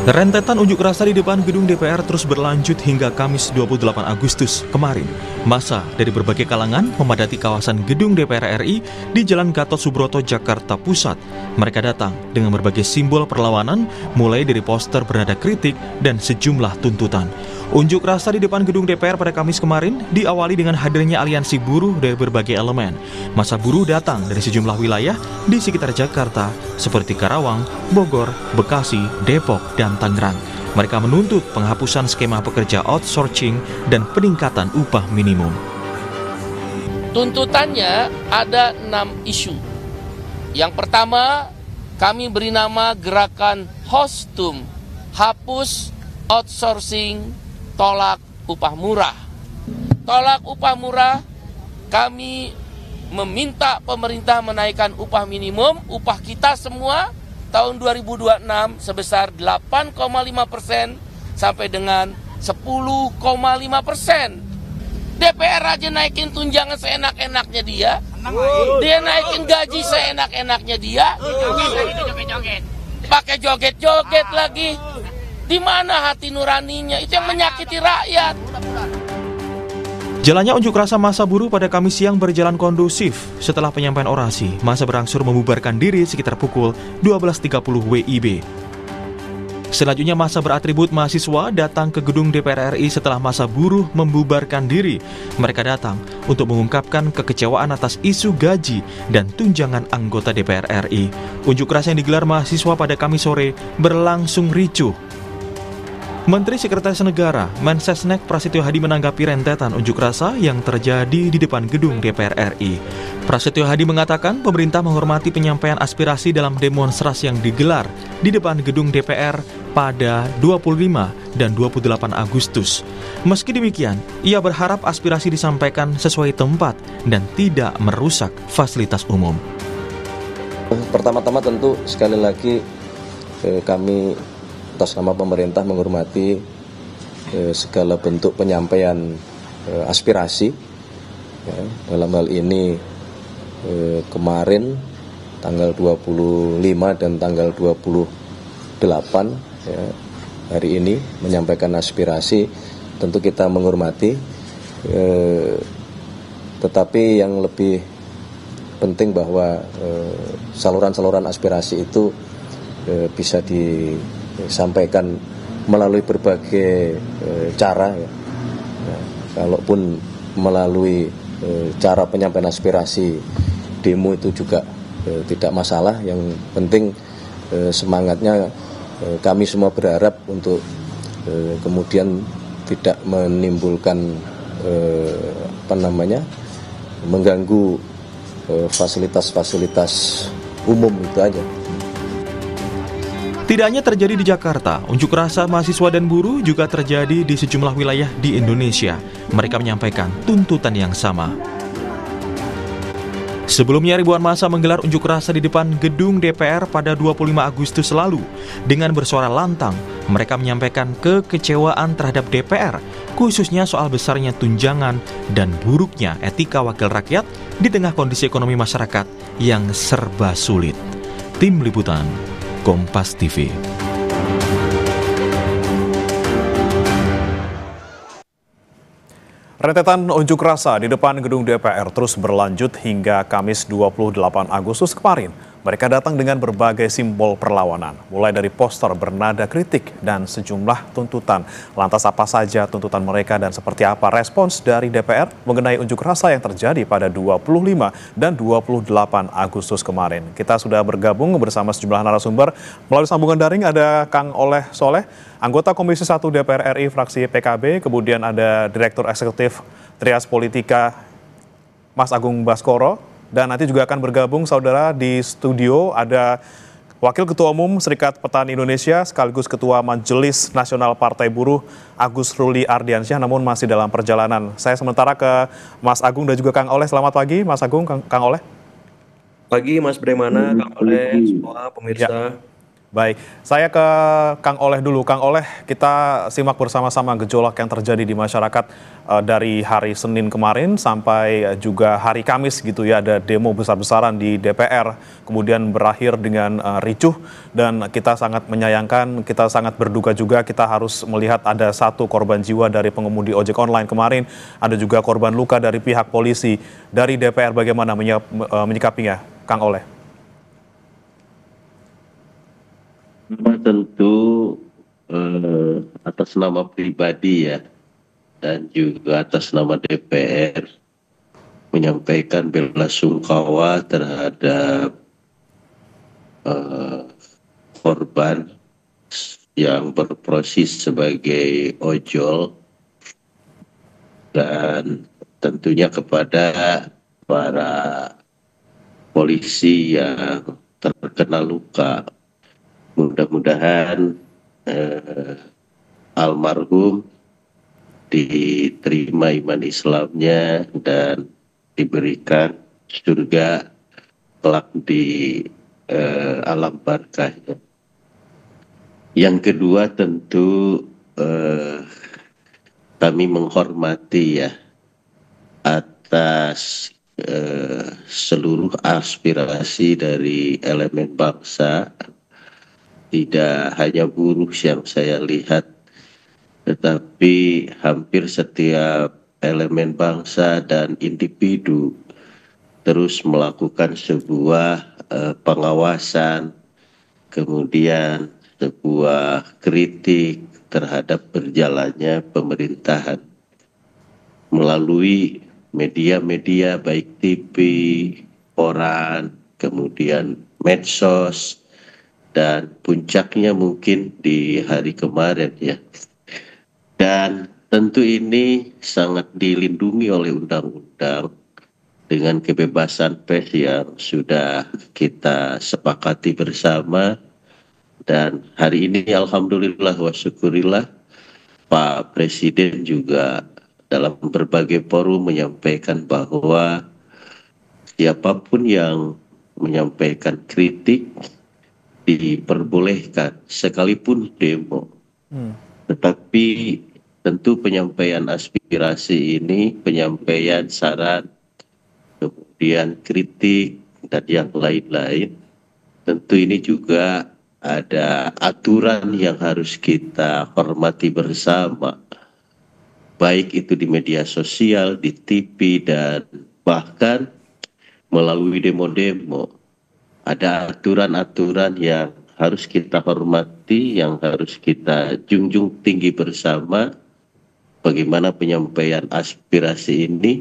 Rentetan unjuk rasa di depan gedung DPR terus berlanjut hingga Kamis 28 Agustus kemarin. Massa dari berbagai kalangan memadati kawasan gedung DPR RI di Jalan Gatot Subroto, Jakarta Pusat. Mereka datang dengan berbagai simbol perlawanan, mulai dari poster bernada kritik dan sejumlah tuntutan. Unjuk rasa di depan gedung DPR pada Kamis kemarin diawali dengan hadirnya aliansi buruh dari berbagai elemen. Massa buruh datang dari sejumlah wilayah di sekitar Jakarta seperti Karawang, Bogor, Bekasi, Depok, dan Tangerang. Mereka menuntut penghapusan skema pekerja outsourcing dan peningkatan upah minimum. Tuntutannya ada 6 isu. Yang pertama, kami beri nama gerakan HOSTUM, hapus outsourcing, tolak upah murah. Tolak upah murah, kami meminta pemerintah menaikkan upah minimum, upah kita semua tahun 2026 sebesar 8,5% sampai dengan 10,5%. DPR aja naikin tunjangan seenak-enaknya dia. Dia naikin gaji seenak-enaknya dia. Pakai joget-joget lagi. Di mana hati nuraninya? Itu yang menyakiti rakyat. Jalannya unjuk rasa massa buruh pada Kamis siang berjalan kondusif. Setelah penyampaian orasi, massa berangsur membubarkan diri sekitar pukul 12.30 WIB. Selanjutnya massa beratribut mahasiswa datang ke gedung DPR RI setelah massa buruh membubarkan diri. Mereka datang untuk mengungkapkan kekecewaan atas isu gaji dan tunjangan anggota DPR RI. Unjuk rasa yang digelar mahasiswa pada Kamis sore berlangsung ricuh. Menteri Sekretaris Negara Mensesnek Prasetyo Hadi menanggapi rentetan unjuk rasa yang terjadi di depan gedung DPR RI. Prasetyo Hadi mengatakan pemerintah menghormati penyampaian aspirasi dalam demonstrasi yang digelar di depan gedung DPR pada 25 dan 28 Agustus. Meski demikian, ia berharap aspirasi disampaikan sesuai tempat dan tidak merusak fasilitas umum. Pertama-tama tentu sekali lagi kami atas nama pemerintah menghormati segala bentuk penyampaian aspirasi. Ya, dalam hal ini kemarin tanggal 25 dan tanggal 28 ya, hari ini menyampaikan aspirasi, tentu kita menghormati, tetapi yang lebih penting bahwa saluran-saluran aspirasi itu bisa disampaikan melalui berbagai cara ya. Nah, kalaupun melalui cara penyampaian aspirasi demo itu juga tidak masalah. Yang penting semangatnya kami semua berharap untuk kemudian tidak menimbulkan mengganggu fasilitas-fasilitas umum, itu aja. Tidak hanya terjadi di Jakarta, unjuk rasa mahasiswa dan buruh juga terjadi di sejumlah wilayah di Indonesia. Mereka menyampaikan tuntutan yang sama. Sebelumnya ribuan massa menggelar unjuk rasa di depan gedung DPR pada 25 Agustus lalu. Dengan bersuara lantang, mereka menyampaikan kekecewaan terhadap DPR, khususnya soal besarnya tunjangan dan buruknya etika wakil rakyat di tengah kondisi ekonomi masyarakat yang serba sulit. Tim Liputan Kompas TV. Rentetan unjuk rasa di depan gedung DPR terus berlanjut hingga Kamis 28 Agustus kemarin. Mereka datang dengan berbagai simbol perlawanan, mulai dari poster bernada kritik dan sejumlah tuntutan. Lantas apa saja tuntutan mereka dan seperti apa respons dari DPR mengenai unjuk rasa yang terjadi pada 25 dan 28 Agustus kemarin? Kita sudah bergabung bersama sejumlah narasumber. Melalui sambungan daring ada Kang Oleh Soleh, anggota Komisi 1 DPR RI fraksi PKB, kemudian ada Direktur Eksekutif Trias Politika Mas Agung Baskoro. Dan nanti juga akan bergabung saudara di studio ada Wakil Ketua Umum Serikat Petani Indonesia sekaligus Ketua Majelis Nasional Partai Buruh Agus Ruli Ardiansyah, namun masih dalam perjalanan. Saya sementara ke Mas Agung dan juga Kang Oleh. Selamat pagi Mas Agung, Kang Oleh. Pagi Mas Bremana, Kang Oleh, semua pemirsa. Ya. Baik, saya ke Kang Oleh dulu. Kang Oleh, kita simak bersama-sama gejolak yang terjadi di masyarakat dari hari Senin kemarin sampai juga hari Kamis gitu ya. Ada demo besar-besaran di DPR, kemudian berakhir dengan ricuh, dan kita sangat menyayangkan, kita sangat berduka juga. Kita harus melihat ada satu korban jiwa dari pengemudi ojek online kemarin, ada juga korban luka dari pihak polisi. Dari DPR bagaimana menyikapinya, Kang Oleh? Tentu atas nama pribadi ya, dan juga atas nama DPR menyampaikan belasungkawa terhadap korban yang berproses sebagai ojol, dan tentunya kepada para polisi yang terkena luka. Mudah-mudahan almarhum diterima iman Islamnya dan diberikan surga kelak di alam barzakh. Yang kedua tentu kami menghormati ya atas seluruh aspirasi dari elemen bangsa. Tidak hanya buruh yang saya lihat, tetapi hampir setiap elemen bangsa dan individu terus melakukan sebuah pengawasan, kemudian sebuah kritik terhadap berjalannya pemerintahan melalui media-media baik TV, koran, kemudian medsos, dan puncaknya mungkin di hari kemarin ya. Dan tentu ini sangat dilindungi oleh undang-undang dengan kebebasan pers yang sudah kita sepakati bersama. Dan hari ini alhamdulillah wa syukurillah Pak Presiden juga dalam berbagai forum menyampaikan bahwa siapapun yang menyampaikan kritik diperbolehkan sekalipun demo. Tetapi tentu penyampaian aspirasi ini, penyampaian saran, kemudian kritik dan yang lain-lain, tentu ini juga ada aturan yang harus kita hormati bersama, baik itu di media sosial, di TV, dan bahkan melalui demo-demo. Ada aturan-aturan yang harus kita hormati, yang harus kita junjung tinggi bersama. Bagaimana penyampaian aspirasi ini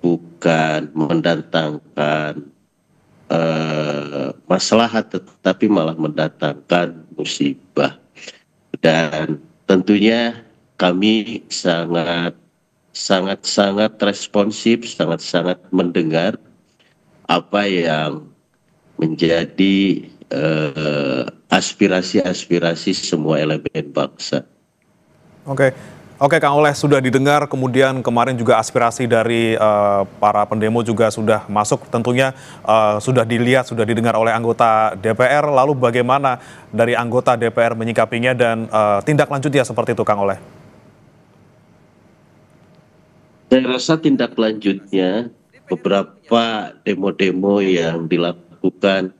bukan mendatangkan maslahat, tetapi malah mendatangkan musibah. Dan tentunya kami sangat responsif, sangat mendengar apa yang menjadi aspirasi-aspirasi semua elemen bangsa. Oke, Kang Oleh, sudah didengar, kemudian kemarin juga aspirasi dari para pendemo juga sudah masuk, tentunya sudah dilihat, sudah didengar oleh anggota DPR. Lalu bagaimana dari anggota DPR menyikapinya dan tindak lanjutnya seperti itu, Kang Oleh? Saya rasa tindak lanjutnya beberapa demo-demo yang dilakukan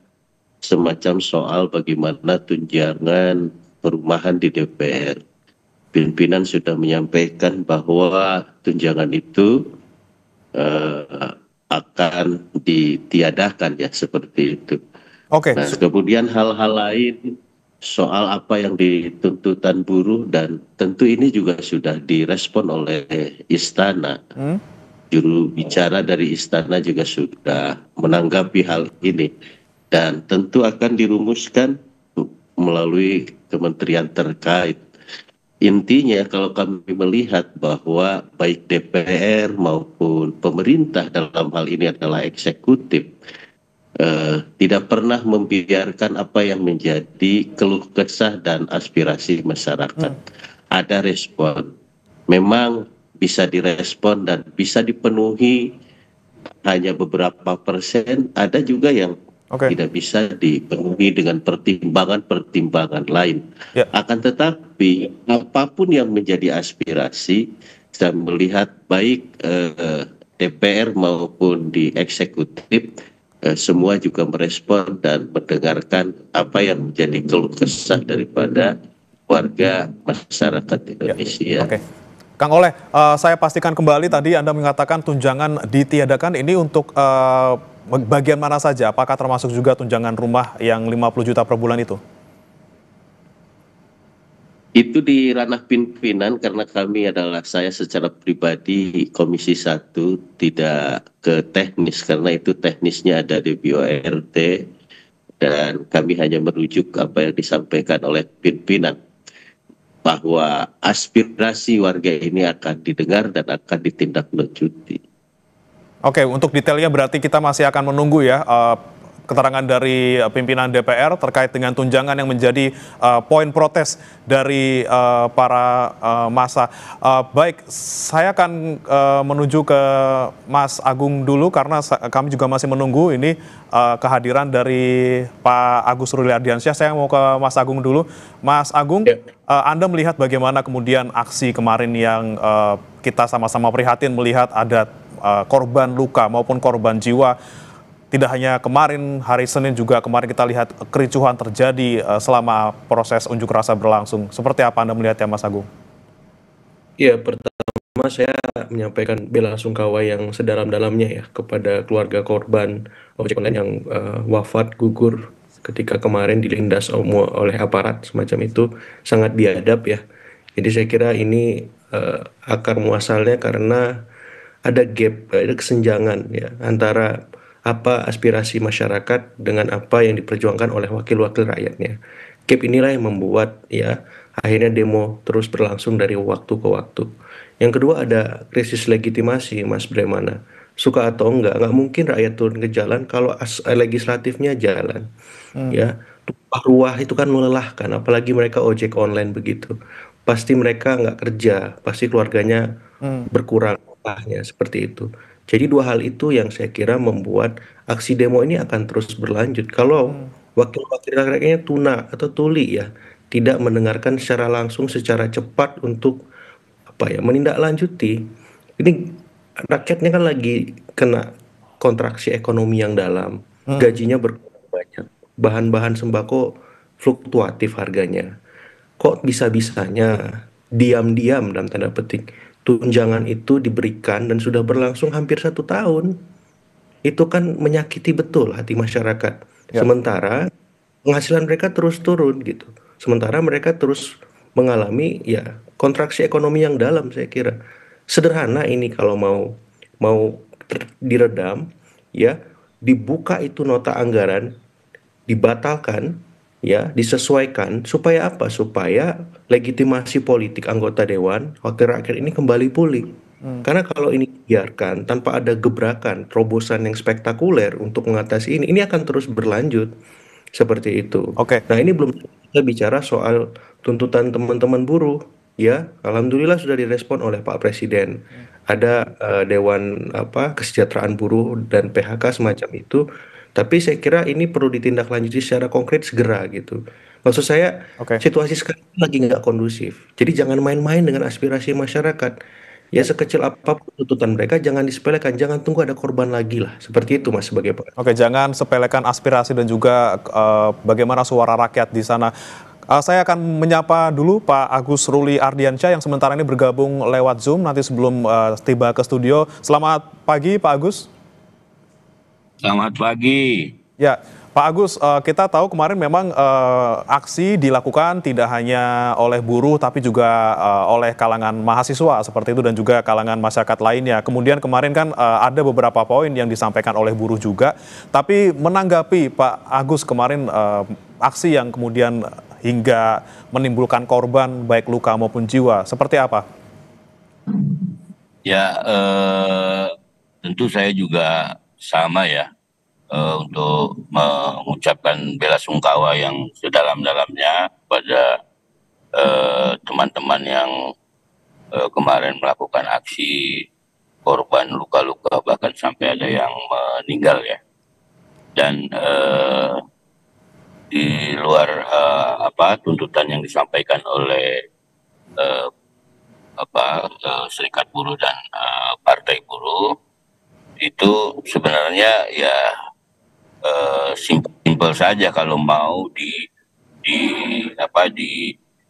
semacam soal bagaimana tunjangan perumahan di DPR. Pimpinan sudah menyampaikan bahwa tunjangan itu akan ditiadakan ya, seperti itu. Nah, kemudian hal-hal lain soal apa yang dituntutan buruh, dan tentu ini juga sudah direspon oleh Istana. Juru bicara dari Istana juga sudah menanggapi hal ini, dan tentu akan dirumuskan melalui kementerian terkait. Intinya kalau kami melihat bahwa baik DPR maupun pemerintah dalam hal ini adalah eksekutif, tidak pernah membiarkan apa yang menjadi keluh kesah dan aspirasi masyarakat. Ada respon, memang bisa direspon dan bisa dipenuhi hanya beberapa persen, ada juga yang Tidak bisa dipenuhi dengan pertimbangan-pertimbangan lain. Akan tetapi apapun yang menjadi aspirasi, saya melihat baik DPR maupun di eksekutif semua juga merespon dan mendengarkan apa yang menjadi keluh kesah daripada warga masyarakat Indonesia. Kang Oleh, saya pastikan kembali tadi Anda mengatakan tunjangan ditiadakan ini untuk bagian mana saja? Apakah termasuk juga tunjangan rumah yang 50 juta per bulan itu? Itu di ranah pimpinan karena saya secara pribadi Komisi 1 tidak ke teknis karena itu teknisnya ada di BORT dan kami hanya merujuk apa yang disampaikan oleh pimpinan bahwa aspirasi warga ini akan didengar dan akan ditindaklanjuti. Oke, untuk detailnya berarti kita masih akan menunggu ya keterangan dari pimpinan DPR terkait dengan tunjangan yang menjadi poin protes dari para massa. Baik, saya akan menuju ke Mas Agung dulu karena kami juga masih menunggu ini kehadiran dari Pak Agus Ruli Ardiansyah. Saya mau ke Mas Agung dulu. Mas Agung, Anda melihat bagaimana kemudian aksi kemarin yang kita sama-sama prihatin melihat ada korban luka maupun korban jiwa. Tidak hanya kemarin hari Senin, juga kemarin kita lihat kericuhan terjadi selama proses unjuk rasa berlangsung. Seperti apa Anda melihatnya, Mas Agung? Ya, pertama saya menyampaikan bela-sungkawa yang sedalam-dalamnya ya kepada keluarga korban ojek online yang wafat gugur ketika kemarin dilindas oleh aparat semacam itu. Sangat biadab ya. Jadi saya kira ini akar muasalnya karena ada gap, ada kesenjangan ya antara apa aspirasi masyarakat dengan apa yang diperjuangkan oleh wakil-wakil rakyatnya. Gap inilah yang membuat ya akhirnya demo terus berlangsung dari waktu ke waktu. Yang kedua ada krisis legitimasi, Mas Bremana. Suka atau enggak mungkin rakyat turun ke jalan kalau legislatifnya jalan. Ya, tumpah ruah itu kan melelahkan, apalagi mereka ojek online begitu. Pasti mereka nggak kerja, pasti keluarganya berkurang seperti itu. Jadi dua hal itu yang saya kira membuat aksi demo ini akan terus berlanjut. Kalau wakil-wakil rakyatnya tuna atau tuli ya, tidak mendengarkan secara langsung, secara cepat untuk menindaklanjuti. Ini rakyatnya kan lagi kena kontraksi ekonomi yang dalam, gajinya berkurang banyak, bahan-bahan sembako fluktuatif harganya. Kok bisa-bisanya diam-diam dalam tanda petik tunjangan itu diberikan dan sudah berlangsung hampir 1 tahun. Itu kan menyakiti betul hati masyarakat. Sementara penghasilan mereka terus turun gitu. Sementara mereka terus mengalami ya kontraksi ekonomi yang dalam, saya kira. Sederhana ini kalau mau diredam ya, dibuka itu nota anggaran, dibatalkan ya, disesuaikan supaya apa? Supaya legitimasi politik anggota dewan, wakil rakyat ini kembali pulih. Karena kalau ini dibiarkan tanpa ada gebrakan, terobosan yang spektakuler untuk mengatasi ini akan terus berlanjut seperti itu. Nah, ini belum kita bicara soal tuntutan teman-teman buruh ya. Alhamdulillah sudah direspon oleh Pak Presiden. Ada Dewan Kesejahteraan Buruh dan PHK semacam itu. Tapi saya kira ini perlu ditindaklanjuti secara konkret segera gitu. Maksud saya situasi sekarang lagi nggak kondusif. Jadi jangan main-main dengan aspirasi masyarakat. Ya sekecil apapun tuntutan mereka jangan disepelekan, jangan tunggu ada korban lagi lah. Seperti itu Mas sebagai Pak. Jangan sepelekan aspirasi dan juga bagaimana suara rakyat di sana. Saya akan menyapa dulu Pak Agus Ruli Ardiansyah yang sementara ini bergabung lewat Zoom nanti sebelum tiba ke studio. Selamat pagi Pak Agus. Selamat pagi. Ya, Pak Agus, kita tahu kemarin memang aksi dilakukan tidak hanya oleh buruh tapi juga oleh kalangan mahasiswa seperti itu dan juga kalangan masyarakat lainnya. Kemudian kemarin kan ada beberapa poin yang disampaikan oleh buruh juga. Tapi menanggapi Pak Agus kemarin aksi yang kemudian hingga menimbulkan korban baik luka maupun jiwa, seperti apa? Ya, tentu saya juga sama ya. Untuk mengucapkan bela-sungkawa yang sedalam-dalamnya kepada teman-teman yang kemarin melakukan aksi korban luka-luka bahkan sampai ada yang meninggal ya. dan di luar tuntutan yang disampaikan oleh serikat buruh dan partai buruh, itu sebenarnya ya simpel saja kalau mau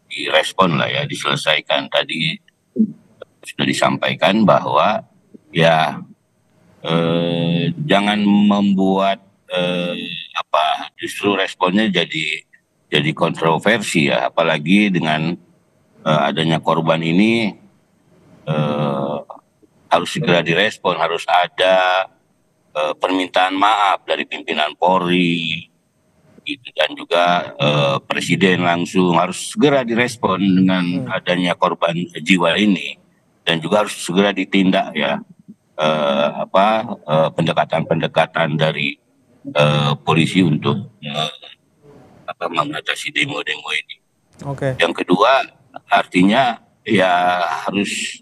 direspon lah ya, diselesaikan. Tadi sudah disampaikan bahwa ya jangan membuat justru responnya jadi kontroversi ya, apalagi dengan adanya korban ini harus segera direspon, harus ada permintaan maaf dari pimpinan Polri gitu, dan juga Presiden langsung harus segera direspon dengan adanya korban jiwa ini, dan juga harus segera ditindak ya pendekatan-pendekatan dari polisi untuk mengatasi demo-demo ini. Yang kedua, artinya ya harus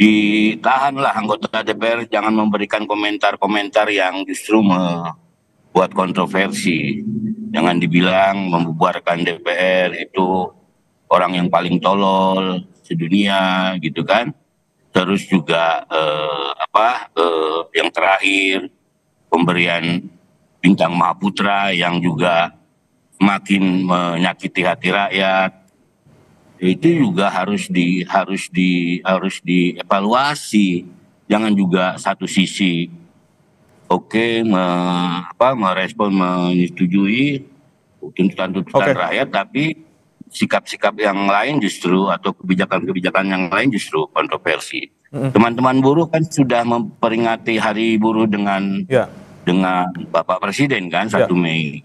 ditahanlah anggota DPR, jangan memberikan komentar-komentar yang justru membuat kontroversi. Jangan dibilang membubarkan DPR itu orang yang paling tolol sedunia gitu kan. Terus juga yang terakhir, pemberian bintang Mahaputra yang juga makin menyakiti hati rakyat, itu juga harus dievaluasi. Jangan juga satu sisi merespon, menyetujui tuntutan rakyat, tapi sikap-sikap yang lain justru, atau kebijakan-kebijakan yang lain justru kontroversi. Teman-teman buruh kan sudah memperingati Hari Buruh dengan Bapak Presiden kan 1 Mei.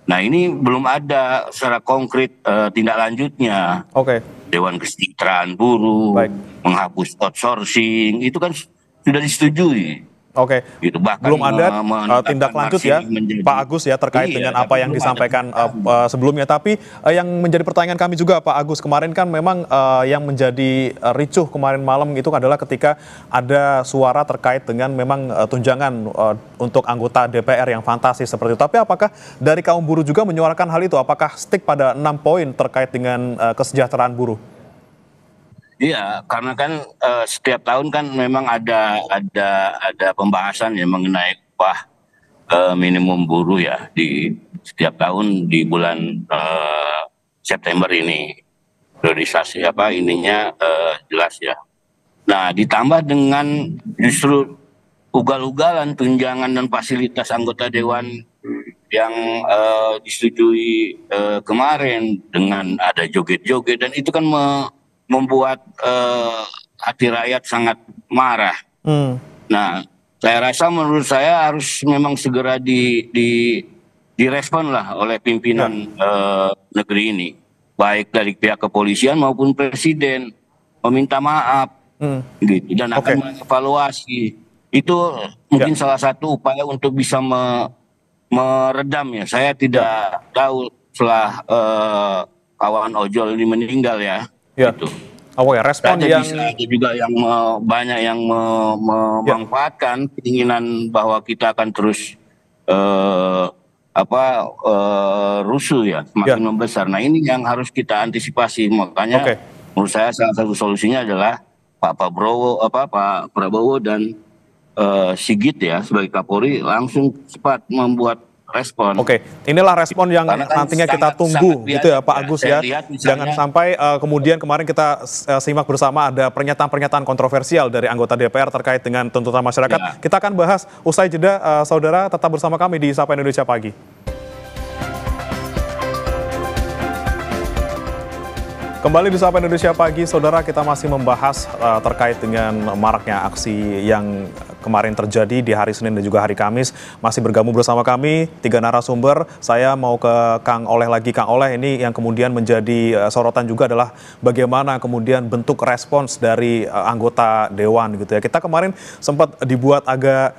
Nah, ini belum ada secara konkret tindak lanjutnya. Dewan Kesejahteraan Buruh, menghapus outsourcing, itu kan sudah disetujui. Gitu. Belum ada tindak lanjut ya, Pak Agus ya, terkait dengan apa yang disampaikan sebelumnya. Tapi yang menjadi pertanyaan kami juga, Pak Agus, kemarin kan memang yang menjadi ricuh kemarin malam itu adalah ketika ada suara terkait dengan memang tunjangan untuk anggota DPR yang fantastis seperti itu. Tapi apakah dari kaum buruh juga menyuarakan hal itu? Apakah stick pada 6 poin terkait dengan kesejahteraan buruh? Iya, karena kan setiap tahun kan memang ada pembahasan ya mengenai upah minimum buruh ya di setiap tahun di bulan September ini. Priorisasi jelas ya. Nah, ditambah dengan justru ugal-ugalan tunjangan dan fasilitas anggota dewan yang disetujui kemarin, dengan ada joget-joget, dan itu kan membuat hati rakyat sangat marah. Nah, menurut saya harus memang segera direspon lah oleh pimpinan negeri ini, baik dari pihak kepolisian maupun Presiden, meminta maaf gitu, dan akan mengevaluasi. Itu mungkin salah satu upaya untuk bisa meredam ya. Saya tidak tahu setelah kawan ojol ini meninggal ya. Gitu. Respon yang juga yang banyak yang memanfaatkan keinginan bahwa kita akan terus rusuh ya, semakin membesar. Nah, ini yang harus kita antisipasi. Makanya menurut saya salah satu solusinya adalah Pak Prabowo dan Sigit ya sebagai Kapolri langsung cepat membuat respon. Inilah respon yang nantinya kita tunggu gitu ya Pak Agus ya. Jangan sampai kemudian kemarin kita simak bersama ada pernyataan-pernyataan kontroversial dari anggota DPR terkait dengan tuntutan masyarakat. Kita akan bahas usai jeda, saudara, tetap bersama kami di Sapa Indonesia Pagi. Kembali di Sapa Indonesia Pagi, saudara, kita masih membahas terkait dengan maraknya aksi yang kemarin terjadi di hari Senin dan juga hari Kamis. Masih bergabung bersama kami 3 narasumber. Saya mau ke Kang Oleh lagi. Kang Oleh, ini yang kemudian menjadi sorotan juga adalah bagaimana kemudian bentuk respons dari anggota Dewan gitu ya. Kita kemarin sempat dibuat agak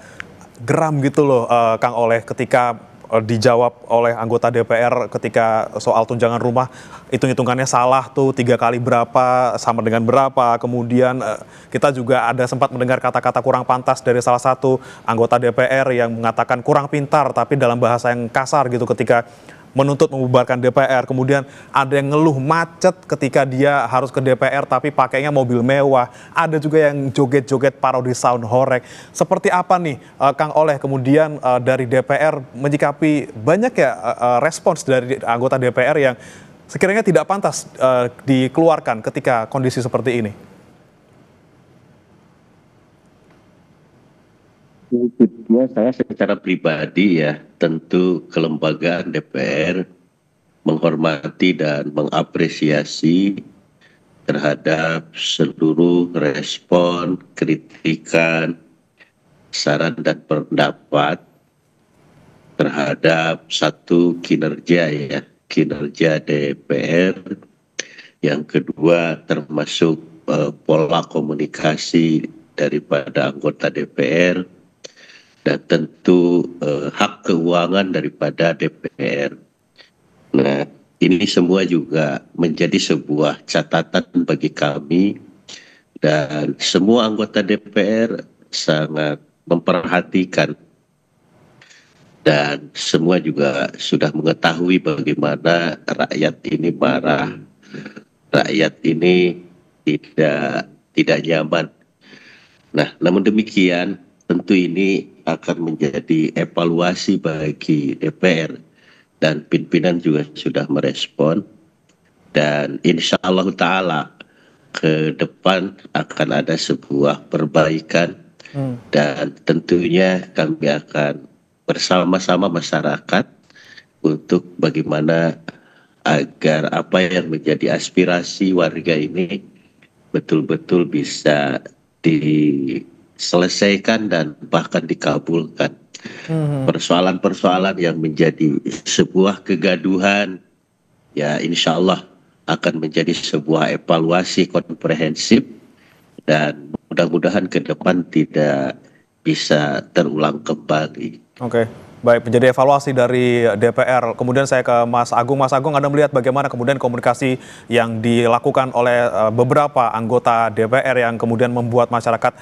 geram gitu loh, Kang Oleh, ketika dijawab oleh anggota DPR ketika soal tunjangan rumah, hitung-hitungannya salah tuh 3 kali berapa, sama dengan berapa. Kemudian kita juga ada sempat mendengar kata-kata kurang pantas dari salah satu anggota DPR yang mengatakan kurang pintar, tapi dalam bahasa yang kasar gitu ketika menuntut membubarkan DPR. Kemudian ada yang ngeluh macet ketika dia harus ke DPR tapi pakainya mobil mewah. Ada juga yang joget-joget parodi sound horeg. Seperti apa nih Kang Oleh kemudian dari DPR menyikapi banyak ya respons dari anggota DPR yang sekiranya tidak pantas dikeluarkan ketika kondisi seperti ini? Kedua, saya secara pribadi ya tentu kelembagaan DPR menghormati dan mengapresiasi terhadap seluruh respon, kritikan, saran dan pendapat terhadap satu kinerja DPR. Yang kedua termasuk pola komunikasi daripada anggota DPR. Dan tentu hak keuangan daripada DPR. Nah, ini semua juga menjadi sebuah catatan bagi kami dan semua anggota DPR sangat memperhatikan dan semua juga sudah mengetahui bagaimana rakyat ini marah, rakyat ini tidak nyaman. Nah, namun demikian tentu ini akan menjadi evaluasi bagi DPR dan pimpinan juga sudah merespon dan insya Allah Ta'ala ke depan akan ada sebuah perbaikan dan tentunya kami akan bersama-sama masyarakat untuk bagaimana agar apa yang menjadi aspirasi warga ini betul-betul bisa diselesaikan dan bahkan dikabulkan. Persoalan-persoalan yang menjadi sebuah kegaduhan ya insya Allah akan menjadi sebuah evaluasi komprehensif dan mudah-mudahan ke depan tidak bisa terulang kembali. Oke. Baik, menjadi evaluasi dari DPR. Kemudian saya ke Mas Agung. Mas Agung, Anda melihat bagaimana kemudian komunikasi yang dilakukan oleh beberapa anggota DPR yang kemudian membuat masyarakat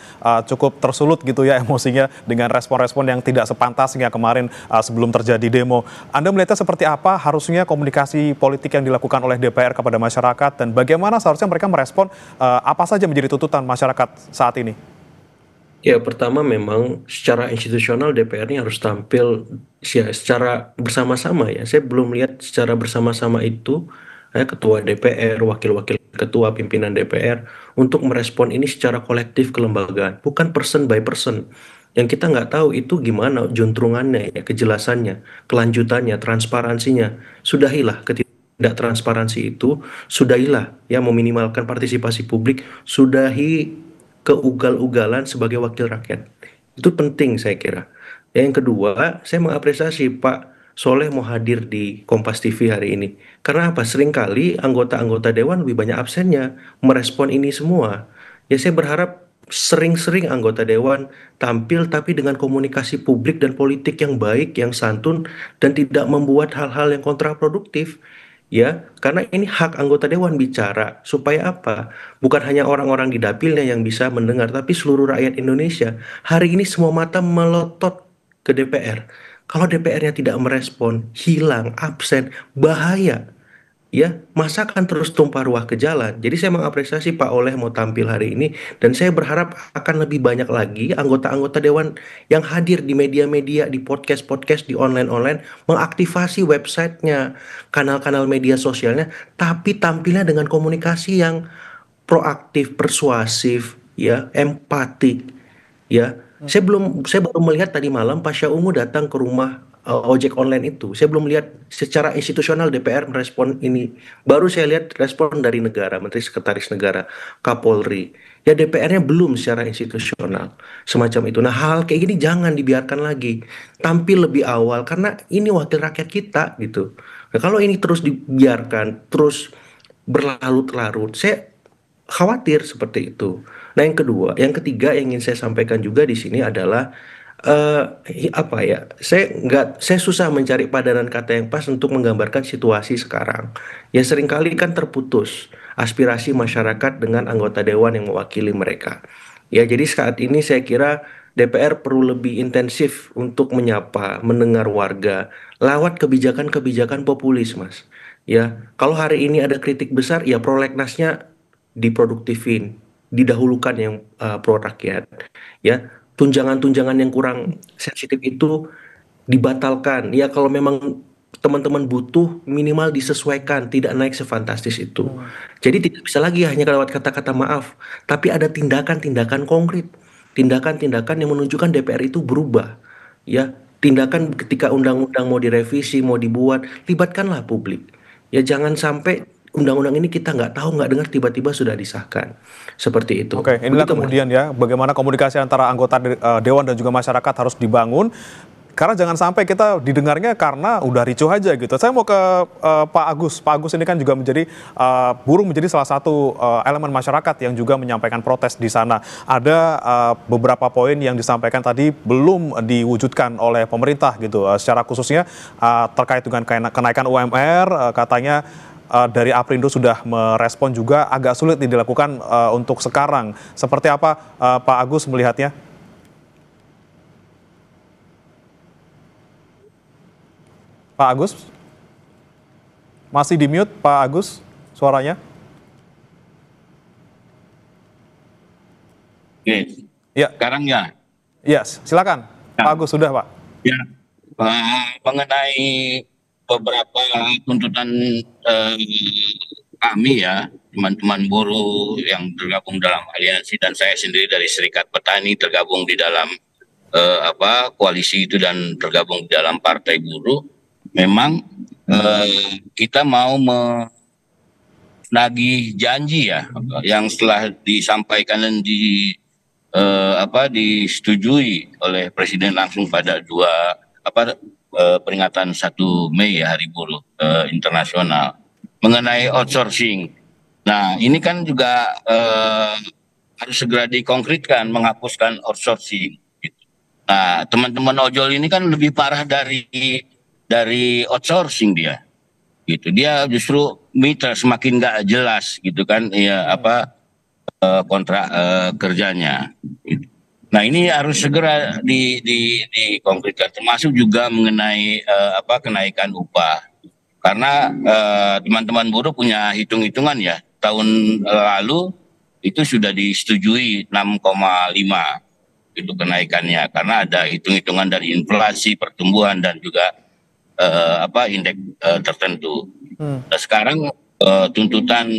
cukup tersulut gitu ya emosinya dengan respon-respon yang tidak sepantasnya kemarin sebelum terjadi demo. Anda melihatnya seperti apa harusnya komunikasi politik yang dilakukan oleh DPR kepada masyarakat dan bagaimana seharusnya mereka merespon apa saja menjadi tuntutan masyarakat saat ini? Ya, pertama memang secara institusional DPR ini harus tampil ya, secara bersama-sama ya. Saya belum lihat secara bersama-sama itu ketua DPR, wakil-wakil ketua, pimpinan DPR untuk merespon ini secara kolektif kelembagaan, bukan person by person. Yang kita nggak tahu itu gimana juntrungannya, ya, kejelasannya, kelanjutannya, transparansinya. Sudahilah tidak transparansi itu, sudahilah ya meminimalkan partisipasi publik, sudahi keugal-ugalan sebagai wakil rakyat. Itu penting saya kira. Yang kedua, saya mengapresiasi Pak Soleh mau hadir di Kompas TV hari ini. Karena apa? Seringkali anggota-anggota Dewan lebih banyak absennya merespon ini semua. Ya saya berharap sering-sering anggota Dewan tampil tapi dengan komunikasi publik dan politik yang baik, yang santun, dan tidak membuat hal-hal yang kontraproduktif. Ya, karena ini hak anggota Dewan bicara. Supaya apa? Bukan hanya orang-orang di dapilnya yang bisa mendengar, tapi seluruh rakyat Indonesia. Hari ini semua mata melotot ke DPR. Kalau DPR-nya tidak merespon, hilang, absen, bahaya. Ya, masa akan terus tumpah ruah ke jalan. Jadi saya mengapresiasi Pak Oleh mau tampil hari ini dan saya berharap akan lebih banyak lagi anggota-anggota Dewan yang hadir di media-media, di podcast-podcast, di online-online, mengaktifasi websitenya, kanal-kanal media sosialnya, tapi tampilnya dengan komunikasi yang proaktif, persuasif, ya, empatik, ya. Saya baru melihat tadi malam Pasha Ungu datang ke rumah ojek online itu. Saya belum lihat secara institusional DPR merespon ini. Baru saya lihat respon dari negara, Menteri Sekretaris Negara, Kapolri. Ya DPR-nya belum secara institusional semacam itu. Nah hal kayak gini jangan dibiarkan lagi. Tampil lebih awal karena ini wakil rakyat kita gitu. Nah, kalau ini terus dibiarkan, terus berlarut-larut, saya khawatir seperti itu. Nah yang ketiga yang ingin saya sampaikan juga di sini adalah apa ya? Saya susah mencari padanan kata yang pas untuk menggambarkan situasi sekarang. Ya seringkali kan terputus aspirasi masyarakat dengan anggota dewan yang mewakili mereka. Ya jadi saat ini saya kira DPR perlu lebih intensif untuk menyapa, mendengar warga lewat kebijakan-kebijakan populis, Mas. Ya, kalau hari ini ada kritik besar, ya prolegnasnya diproduktifin, didahulukan yang pro rakyat. Ya, tunjangan-tunjangan yang kurang sensitif itu dibatalkan. Ya kalau memang teman-teman butuh minimal disesuaikan, tidak naik sefantastis itu. Jadi tidak bisa lagi hanya lewat kata-kata maaf, tapi ada tindakan-tindakan konkret, tindakan-tindakan yang menunjukkan DPR itu berubah. Ya, tindakan ketika undang-undang mau direvisi, mau dibuat, libatkanlah publik. Ya jangan sampai undang-undang ini kita nggak tahu, nggak dengar, tiba-tiba sudah disahkan. Seperti itu. Oke, inilah Begitu, Mas. kemudian ya bagaimana komunikasi antara anggota dewan dan juga masyarakat harus dibangun. Karena jangan sampai kita didengarnya karena udah ricuh aja gitu. Saya mau ke Pak Agus. Pak Agus ini kan juga menjadi buruh menjadi salah satu elemen masyarakat yang juga menyampaikan protes di sana. Ada beberapa poin yang disampaikan tadi belum diwujudkan oleh pemerintah gitu. Secara khususnya terkait dengan kenaikan UMR, katanya dari Aprindo sudah merespon juga agak sulit dilakukan untuk sekarang. Seperti apa Pak Agus melihatnya? Pak Agus? Masih di mute Pak Agus suaranya? Oke, Ya. sekarang ya. Yes, silakan. Pak Agus sudah Pak. Ya, mengenai beberapa tuntutan kami ya, teman-teman buruh yang tergabung dalam aliansi dan saya sendiri dari Serikat Petani tergabung di dalam koalisi itu dan tergabung di dalam Partai Buruh. Memang kita mau menagih janji ya, yang setelah disampaikan dan disetujui oleh Presiden langsung pada peringatan 1 Mei ya, Hari Buruh Internasional mengenai outsourcing. Nah, ini kan juga harus segera dikonkretkan, menghapuskan outsourcing. Gitu. Nah, teman-teman ojol ini kan lebih parah dari outsourcing dia. Gitu. Dia justru mitra semakin nggak jelas gitu kan, ya kontrak kerjanya. Gitu. Nah, ini harus segera dikonkretkan, termasuk juga mengenai kenaikan upah. Karena teman-teman buruh punya hitung-hitungan ya, tahun lalu itu sudah disetujui 6,5 itu kenaikannya, karena ada hitung-hitungan dari inflasi, pertumbuhan dan juga indeks tertentu. Nah, sekarang tuntutan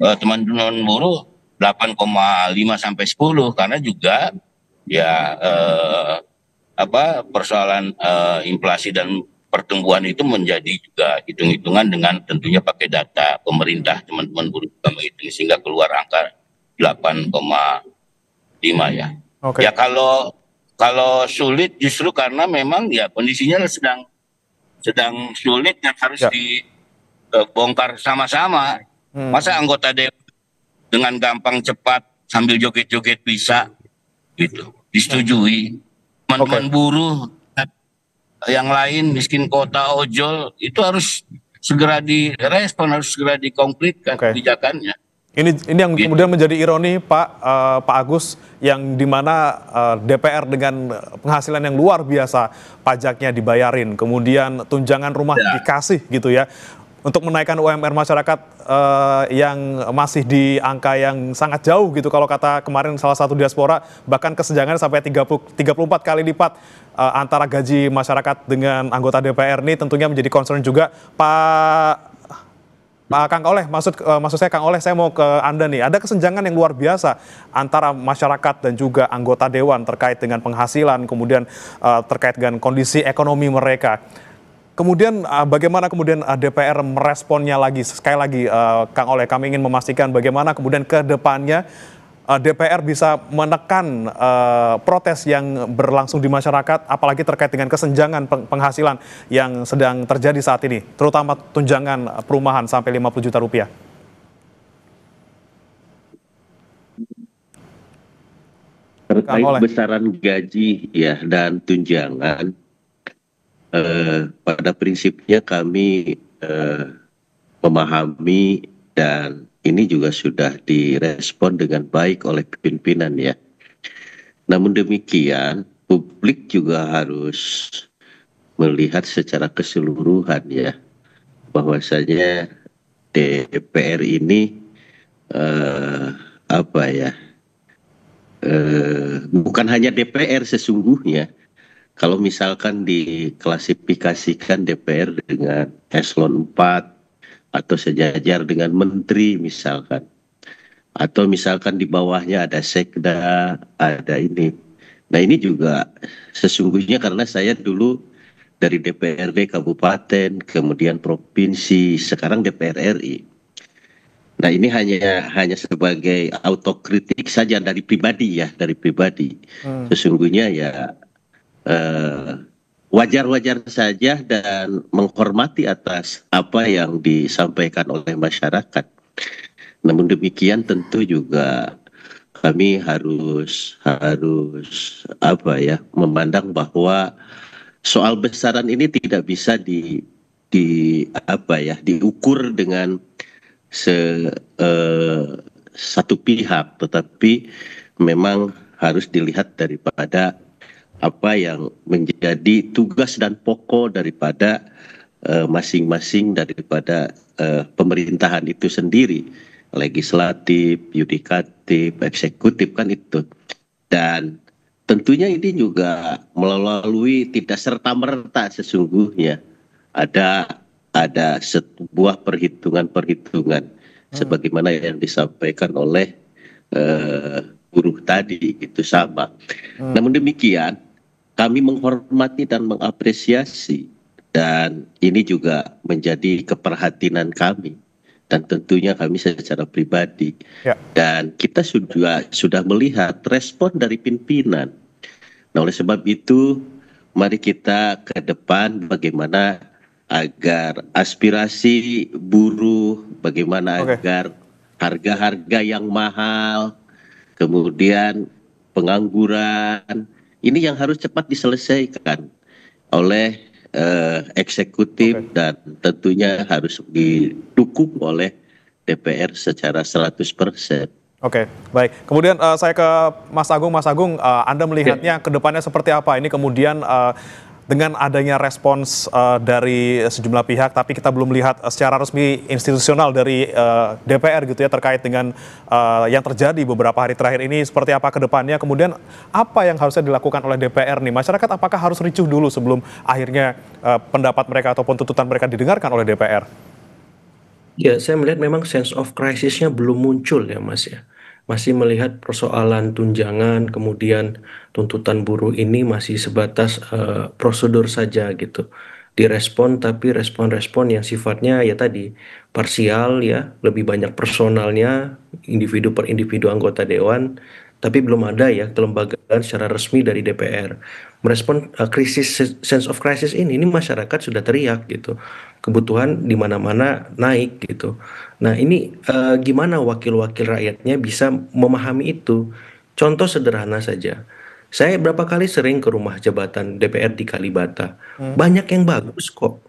teman-teman buruh 8,5 sampai 10 karena juga ya persoalan inflasi dan pertumbuhan itu menjadi juga hitung-hitungan dengan tentunya pakai data pemerintah. Teman-teman buruh juga menghitung sehingga keluar angka 8,5 ya. Okay. Ya kalau sulit justru karena memang ya kondisinya sedang sulit dan harus dibongkar sama-sama. Masa anggota dewan dengan gampang cepat sambil joget-joget bisa gitu disetujui. Teman-teman buruh yang lain miskin kota ojol itu harus segera direspon, harus segera dikonkretkan kebijakannya. Ini yang kemudian menjadi ironi Pak Agus, yang dimana DPR dengan penghasilan yang luar biasa pajaknya dibayarin, kemudian tunjangan rumah dikasih gitu ya, untuk menaikkan UMR masyarakat yang masih di angka yang sangat jauh gitu. Kalau kata kemarin salah satu diaspora, bahkan kesenjangannya sampai 34 kali lipat antara gaji masyarakat dengan anggota DPR. Ini tentunya menjadi concern juga Pak Kang Oleh, maksud saya Kang Oleh, saya mau ke Anda nih. Ada kesenjangan yang luar biasa antara masyarakat dan juga anggota dewan terkait dengan penghasilan, kemudian terkait dengan kondisi ekonomi mereka. Kemudian bagaimana kemudian DPR meresponnya lagi? Sekali lagi Kang Oleh, kami ingin memastikan bagaimana kemudian ke depannya DPR bisa menekan protes yang berlangsung di masyarakat, apalagi terkait dengan kesenjangan penghasilan yang sedang terjadi saat ini, terutama tunjangan perumahan sampai 50 juta rupiah. terkait besaran gaji ya dan tunjangan, pada prinsipnya kami memahami dan ini juga sudah direspon dengan baik oleh pimpinan ya. Namun demikian, publik juga harus melihat secara keseluruhan ya, bahwasanya DPR ini bukan hanya DPR sesungguhnya. Kalau misalkan diklasifikasikan DPR dengan eselon 4 atau sejajar dengan menteri misalkan, atau misalkan di bawahnya ada sekda, ada ini. Nah ini juga sesungguhnya karena saya dulu dari DPRD kabupaten, kemudian provinsi, sekarang DPR RI. Nah ini hanya sebagai autokritik saja dari pribadi ya, dari pribadi. Sesungguhnya ya wajar-wajar saja dan menghormati atas apa yang disampaikan oleh masyarakat. Namun demikian tentu juga kami harus memandang bahwa soal besaran ini tidak bisa diukur dengan satu pihak, tetapi memang harus dilihat daripada apa yang menjadi tugas dan pokok daripada masing-masing daripada pemerintahan itu sendiri, legislatif, yudikatif, eksekutif kan itu. Dan tentunya ini juga melalui tidak serta-merta sesungguhnya ada sebuah perhitungan sebagaimana yang disampaikan oleh buruh tadi itu sama. Namun demikian kami menghormati dan mengapresiasi, dan ini juga menjadi keprihatinan kami dan tentunya kami secara pribadi dan kita sudah melihat respon dari pimpinan. Nah oleh sebab itu mari kita ke depan bagaimana agar aspirasi buruh, bagaimana agar harga-harga yang mahal, kemudian pengangguran, ini yang harus cepat diselesaikan oleh eksekutif dan tentunya harus didukung oleh DPR secara 100%. Oke, baik. Kemudian saya ke Mas Agung. Mas Agung, Anda melihatnya ke depannya seperti apa? Ini kemudian dengan adanya respons dari sejumlah pihak, tapi kita belum lihat secara resmi institusional dari DPR gitu ya terkait dengan yang terjadi beberapa hari terakhir ini, seperti apa ke depannya, kemudian apa yang harusnya dilakukan oleh DPR nih? Masyarakat apakah harus ricuh dulu sebelum akhirnya pendapat mereka ataupun tuntutan mereka didengarkan oleh DPR? Ya, saya melihat memang sense of crisis-nya belum muncul ya Mas ya. Masih melihat persoalan tunjangan, kemudian tuntutan buruh ini masih sebatas prosedur saja gitu. Direspon, tapi respon-respon yang sifatnya ya tadi parsial ya, lebih banyak personalnya, individu per individu anggota dewan, tapi belum ada ya kelembagaan secara resmi dari DPR. Merespon krisis, sense of crisis ini masyarakat sudah teriak gitu. Kebutuhan di mana-mana naik gitu. Nah ini gimana wakil-wakil rakyatnya bisa memahami itu? Contoh sederhana saja. Saya berapa kali sering ke rumah jabatan DPR di Kalibata. Banyak yang bagus kok.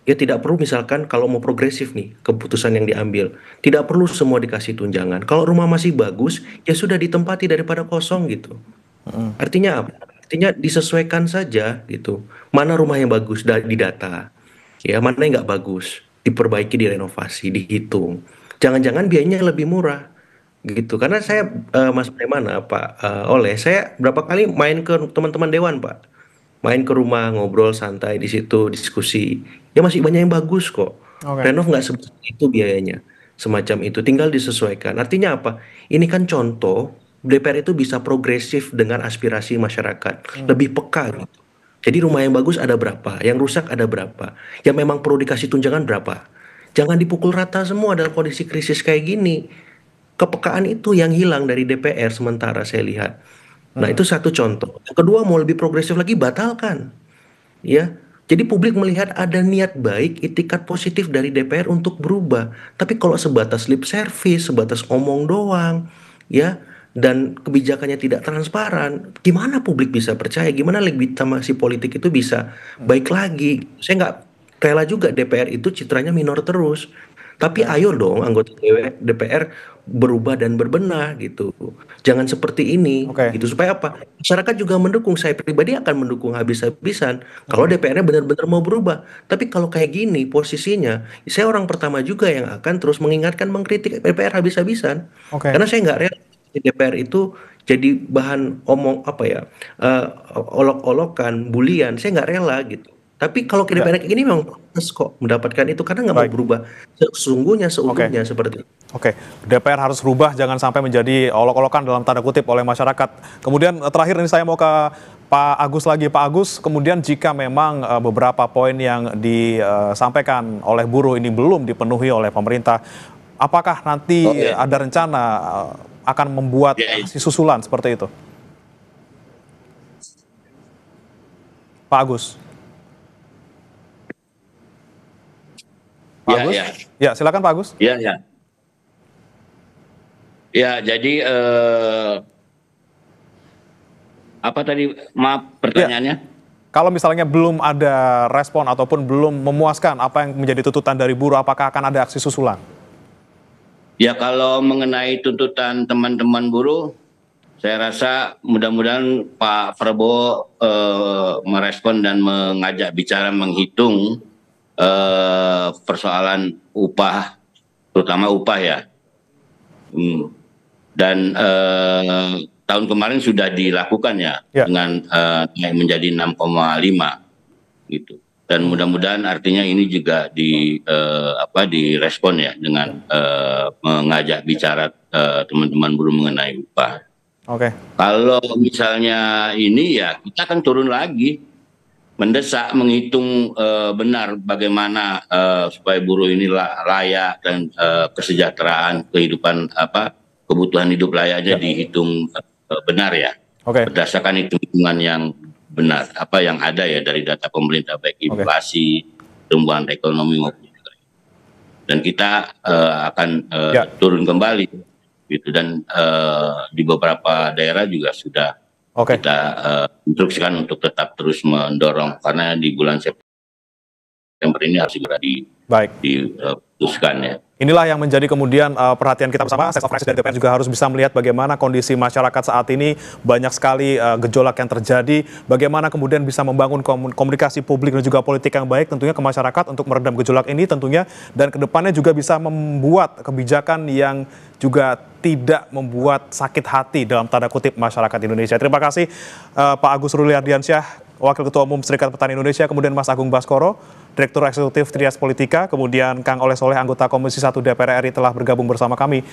Ya tidak perlu misalkan kalau mau progresif nih keputusan yang diambil. Tidak perlu semua dikasih tunjangan. Kalau rumah masih bagus ya sudah ditempati daripada kosong gitu. Artinya apa? Artinya disesuaikan saja gitu. Mana rumah yang bagus di data. Ya mana yang nggak bagus. Diperbaiki, direnovasi, dihitung. Jangan-jangan biayanya lebih murah gitu. Karena saya Mas Premana Pak Oleh, saya berapa kali main ke teman-teman dewan Pak. Main ke rumah, ngobrol santai di situ, diskusi. Ya masih banyak yang bagus kok. Renov nggak sebesar itu biayanya. Semacam itu, tinggal disesuaikan. Artinya apa? Ini kan contoh, DPR itu bisa progresif dengan aspirasi masyarakat. Lebih peka gitu. Jadi rumah yang bagus ada berapa, yang rusak ada berapa, yang memang perlu dikasih tunjangan berapa. Jangan dipukul rata semua dalam kondisi krisis kayak gini. Kepekaan itu yang hilang dari DPR sementara saya lihat. Nah itu satu contoh. Yang kedua mau lebih progresif lagi batalkan. Ya, jadi publik melihat ada niat baik, itikat positif dari DPR untuk berubah. Tapi kalau sebatas lip service, sebatas omong doang, ya dan kebijakannya tidak transparan, gimana publik bisa percaya? Gimana legitimasi politik itu bisa baik lagi? Saya nggak rela juga DPR itu citranya minor terus. Tapi ayo dong anggota DPR berubah dan berbenah gitu. Jangan seperti ini gitu. Supaya apa? Masyarakat juga mendukung. Saya pribadi akan mendukung habis-habisan kalau DPR-nya benar-benar mau berubah. Tapi kalau kayak gini posisinya, saya orang pertama juga yang akan terus mengingatkan, mengkritik DPR habis-habisan. Karena saya nggak rela DPR itu jadi bahan olok-olokan, bulian. Saya nggak rela gitu. Tapi kalau DPR kayak gini memang pantas kok mendapatkan itu karena nggak mau berubah sesungguhnya seutuhnya seperti itu. DPR harus berubah, jangan sampai menjadi olok-olokan dalam tanda kutip oleh masyarakat. Kemudian terakhir ini saya mau ke Pak Agus lagi. Pak Agus, kemudian jika memang beberapa poin yang disampaikan oleh buruh ini belum dipenuhi oleh pemerintah, apakah nanti ada rencana akan membuat aksi susulan seperti itu? Pak Agus. Pak Agus? Ya, silakan Pak Agus. Ya. Ya, jadi apa tadi? Maaf pertanyaannya. Kalau misalnya belum ada respon ataupun belum memuaskan apa yang menjadi tuntutan dari buruh, apakah akan ada aksi susulan? Ya, kalau mengenai tuntutan teman-teman buruh, saya rasa mudah-mudahan Pak Prabowo merespon dan mengajak bicara, menghitung persoalan upah, terutama upah ya. Dan tahun kemarin sudah dilakukan ya. Dengan naik menjadi 6,5 gitu. Dan mudah-mudahan artinya ini juga direspon ya dengan mengajak bicara teman-teman buruh mengenai upah. Kalau misalnya ini ya kita akan turun lagi, mendesak, menghitung benar bagaimana supaya buruh ini layak dan kesejahteraan kehidupan kebutuhan hidup layaknya dihitung benar ya, berdasarkan hitungan yang benar apa yang ada ya dari data pemerintah, baik inflasi, pertumbuhan ekonomi maupun juga. Dan kita akan turun kembali gitu, dan di beberapa daerah juga sudah kita instruksikan untuk tetap terus mendorong, karena di bulan September ini harus segera diputuskan ya. Inilah yang menjadi kemudian perhatian kita bersama. Sesok Fraksi dari DPR juga harus bisa melihat bagaimana kondisi masyarakat saat ini, banyak sekali gejolak yang terjadi, bagaimana kemudian bisa membangun komunikasi publik dan juga politik yang baik tentunya ke masyarakat untuk meredam gejolak ini tentunya, dan kedepannya juga bisa membuat kebijakan yang juga tidak membuat sakit hati dalam tanda kutip masyarakat Indonesia. Terima kasih Pak Agus Ruli Ardiansyah, Wakil Ketua Umum Serikat Petani Indonesia, kemudian Mas Agung Baskoro, Direktur Eksekutif Trias Politika, kemudian Kang Oleh Soleh, anggota Komisi 1 DPR RI telah bergabung bersama kami di